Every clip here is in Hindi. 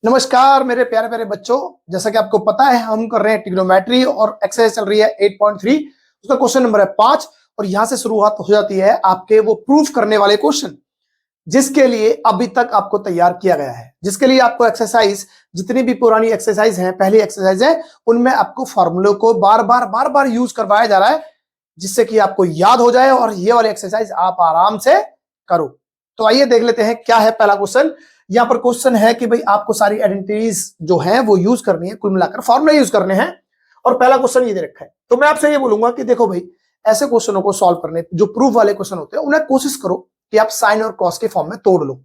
नमस्कार मेरे प्यारे प्यारे बच्चों। जैसा कि आपको पता है हम कर रहे हैं ट्रिग्नोमेट्री और एक्सरसाइज चल रही है 8.3। उसका क्वेश्चन नंबर है 5 और यहां से शुरुआत हो जाती है आपके वो प्रूफ करने वाले क्वेश्चन जिसके लिए अभी तक आपको तैयार किया गया है, जिसके लिए आपको एक्सरसाइज जितनी भी पुरानी एक्सरसाइज है, पहली एक्सरसाइज है, उनमें आपको फॉर्मूले को बार बार यूज करवाया जा रहा है जिससे कि आपको याद हो जाए और ये वाली एक्सरसाइज आप आराम से करो। तो आइए देख लेते हैं क्या है पहला क्वेश्चन। यहां पर क्वेश्चन है कि भाई आपको सारी आइडेंटिटीज जो है वो यूज करनी है, कुल मिलाकर फॉर्मूला यूज करने हैं। और पहला क्वेश्चन ये दे रखा है, तो मैं आपसे ये बोलूंगा कि देखो भाई ऐसे क्वेश्चनों को सॉल्व करने, जो प्रूफ वाले क्वेश्चन होते हैं, उन्हें कोशिश करो कि आप साइन और कॉस के फॉर्म में तोड़ लो।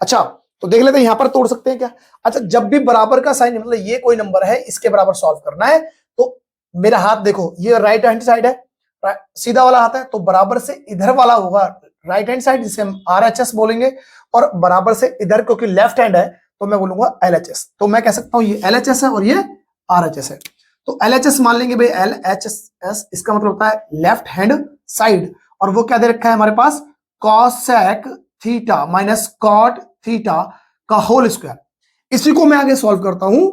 अच्छा तो देख लेते हैं यहां पर तोड़ सकते हैं क्या। अच्छा, जब भी बराबर का साइन, मतलब ये कोई नंबर है इसके बराबर सॉल्व करना है, तो मेरा हाथ देखो, ये राइट हैंड साइड है, सीधा वाला हाथ है, तो बराबर से इधर वाला होगा राइट हैंड साइड, जिसे हम RHS बोलेंगे, और बराबर से इधर क्योंकि लेफ्ट हैंड है तो मैं बोलूंगा LHS। तो मैं कह सकता हूं ये LHS है और ये RHS है। तो LHS मान लेंगे भाई, LHS इसका मतलब होता है लेफ्ट हैंड साइड, और वो क्या दे रखा है हमारे पास, cosec theta minus cot theta का होल स्क्वायर। इसी को मैं आगे सॉल्व करता हूं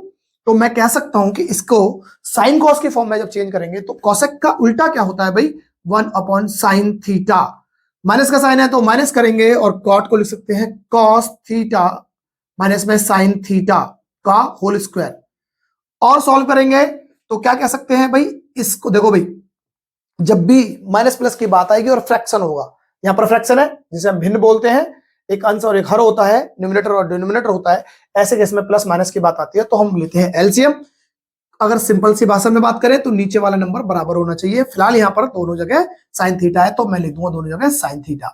तो मैं कह सकता हूं कि इसको साइन कॉस के फॉर्म में जब चेंज करेंगे तो कॉसेक का उल्टा क्या होता है भाई, 1/sin थीटा। माइनस का साइन है तो माइनस करेंगे और कॉट को लिख सकते हैं कॉस थीटा माइनस में साइन थीटा का होल स्क्वायर। और सॉल्व करेंगे तो क्या कह सकते हैं भाई, इसको देखो भाई, जब भी माइनस प्लस की बात आएगी और फ्रैक्शन होगा, यहां पर फ्रैक्शन है जिसे हम भिन्न बोलते हैं, एक अंश और एक हर होता है, न्यूमरेटर और डिनोमिनेटर होता है, ऐसे केस में प्लस माइनस की बात आती है तो हम लेते हैं एलसीएम। अगर सिंपल सी भाषा में बात करें तो नीचे वाला नंबर बराबर होना चाहिए। फिलहाल यहां पर दोनों जगह साइन थीटा है तो मैं लिख दूंगा दोनों जगह साइन थीटा,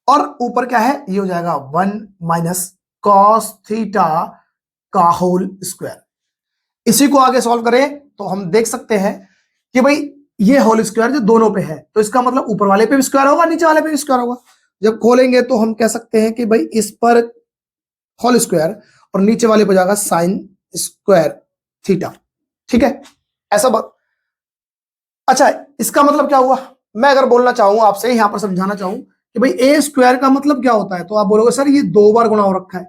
और ऊपर क्या है, ये हो जाएगा 1 माइनस कॉस थीटा का होल स्क्वायर। इसी को आगे सॉल्व करें तो हम देख सकते हैं कि भाई ये होल स्क्वायर जो दोनों पे है तो इसका मतलब ऊपर वाले पे भी स्क्वायर होगा, नीचे वाले पे भी स्क्वायर होगा। जब खोलेंगे तो हम कह सकते हैं कि भाई इस पर होल स्क्वायर और नीचे वाले पे जाएगा साइन स्क्वायर थीटा। ठीक है, ऐसा बात। अच्छा, इसका मतलब क्या हुआ, मैं अगर बोलना चाहूं आपसे, यहां पर समझाना चाहूं कि भाई ए स्क्वायर का मतलब क्या होता है, तो आप बोलोगे सर ये 2 बार गुणा हो रखा है।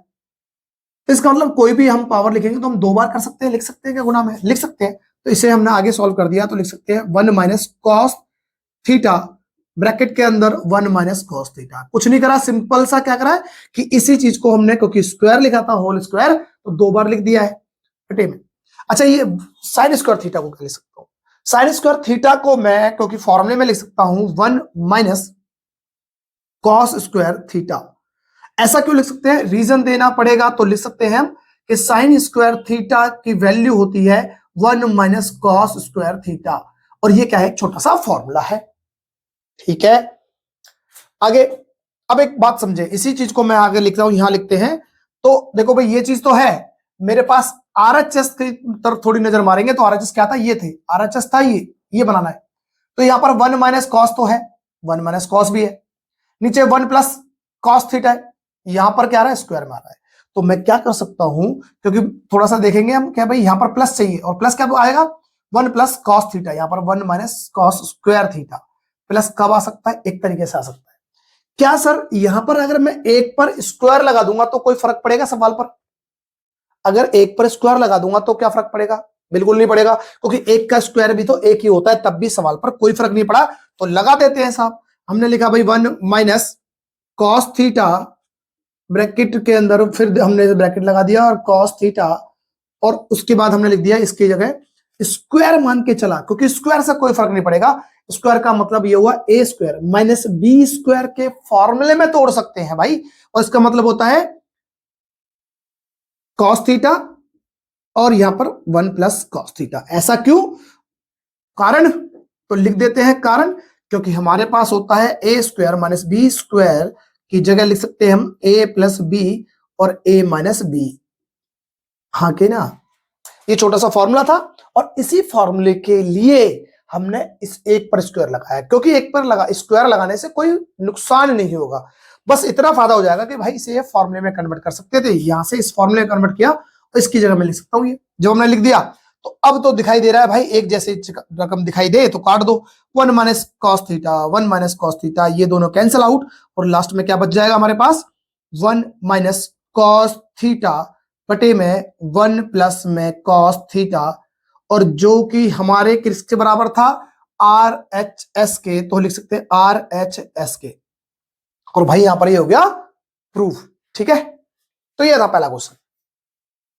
तो इसका मतलब कोई भी हम पावर लिखेंगे तो हम 2 बार कर सकते हैं, लिख सकते हैं क्या गुणा में, लिख सकते हैं। तो इसे हमने आगे सॉल्व कर दिया तो लिख सकते हैं 1 माइनस कॉस थीटा ब्रैकेट के अंदर 1 माइनस कॉस थीटा। कुछ नहीं करा, सिंपल सा क्या करा कि इसी चीज को हमने, क्योंकि स्क्वायर लिखा था होल स्क्वायर, तो 2 बार लिख दिया है बेटे में। अच्छा, ये साइन स्क्वायर थीटा को क्या लिख सकता हूं, साइन स्क्वायर थीटा को मैं क्योंकि फॉर्मूले में लिख सकता हूं 1 माइनस कॉस स्क्वायर थीटा। ऐसा क्यों लिख सकते हैं, रीजन देना पड़ेगा तो लिख सकते हैं हम कि साइन स्क्वायर थीटा की वैल्यू होती है 1 माइनस कॉस स्क्वायर थीटा, और ये क्या है, छोटा सा फॉर्मूला है। ठीक है, आगे अब एक बात समझे, इसी चीज को मैं आगे लिखता हूं, यहां लिखते हैं। तो देखो भाई ये चीज तो है मेरे पास, RHS की तरफ थोड़ी नजर मारेंगे तो RHS क्या था, ये थे, RHS था ये बनाना है। तो यहां पर 1 माइनस कॉस तो है, 1 माइनस कॉस भी है, नीचे 1 प्लस कॉस थीटा है, यहां पर क्या आ रहा है, स्क्वायर में आ रहा है। तो मैं क्या कर सकता हूं, क्योंकि थोड़ा सा देखेंगे हम क्या भाई, यहां पर प्लस चाहिए और प्लस क्या आएगा, 1 प्लस कॉस थीटा, यहां पर 1 minus cos square theta. Plus कब आ सकता है, एक तरीके से आ सकता है। क्या सर यहां पर अगर मैं एक पर स्क्वायर लगा दूंगा तो कोई फर्क पड़ेगा सवाल पर, अगर एक पर स्क्वायर लगा दूंगा तो क्या फर्क पड़ेगा, बिल्कुल नहीं पड़ेगा, क्योंकि एक का स्क्वायर भी तो एक ही होता है, तब भी सवाल पर कोई फर्क नहीं पड़ा। तो लगा देते हैं साहब, हमने लिखा भाई 1 माइनस कॉस थीटा ब्रैकेट के अंदर, फिर हमने ब्रैकेट लगा दिया और कॉस थीटा, और उसके बाद हमने लिख दिया इसकी जगह स्क्वायर मान के चला, क्योंकि स्क्वायर से कोई फर्क नहीं पड़ेगा। स्क्वायर का मतलब ये हुआ ए स्क्वायर माइनस बी स्क्वायर के फॉर्मूले में तोड़ सकते हैं भाई, और इसका मतलब होता है कॉस थीटा और यहां पर 1 प्लस कॉस थीटा। ऐसा क्यों, कारण तो लिख देते हैं कारण, क्योंकि हमारे पास होता है ए स्क्वायर माइनस बी स्क्वायर की जगह लिख सकते हैं हम ए प्लस बी और ए माइनस बी। हाँ के ना, ये छोटा सा फॉर्मूला था और इसी फॉर्मूले के लिए हमने इस एक पर स्क्वायर लगाया, क्योंकि एक पर स्क्वायर लगाने से कोई नुकसान नहीं होगा, बस इतना फायदा हो जाएगा कि भाई इसे फॉर्मूले में कन्वर्ट कर सकते थे। यहां से इस फॉर्मूले में कन्वर्ट किया तो इसकी जगह मैं लिख सकता हूं ये, जो हमने लिख दिया। तो अब तो दिखाई दे रहा है भाई, एक जैसे रकम दिखाई दे तो काट दो, 1 minus cos theta 1 minus cos theta, ये दोनों कैंसिल आउट, और लास्ट में क्या बच जाएगा हमारे पास, 1 माइनस कॉस थीटा बटे में 1 प्लस में कॉस थीटा, और जो कि हमारे किसके बराबर था, आर एच एस के, तो लिख सकते हैं आर एच एस के। और भाई यहां पर ये हो गया प्रूफ। ठीक है, तो ये था पहला क्वेश्चन।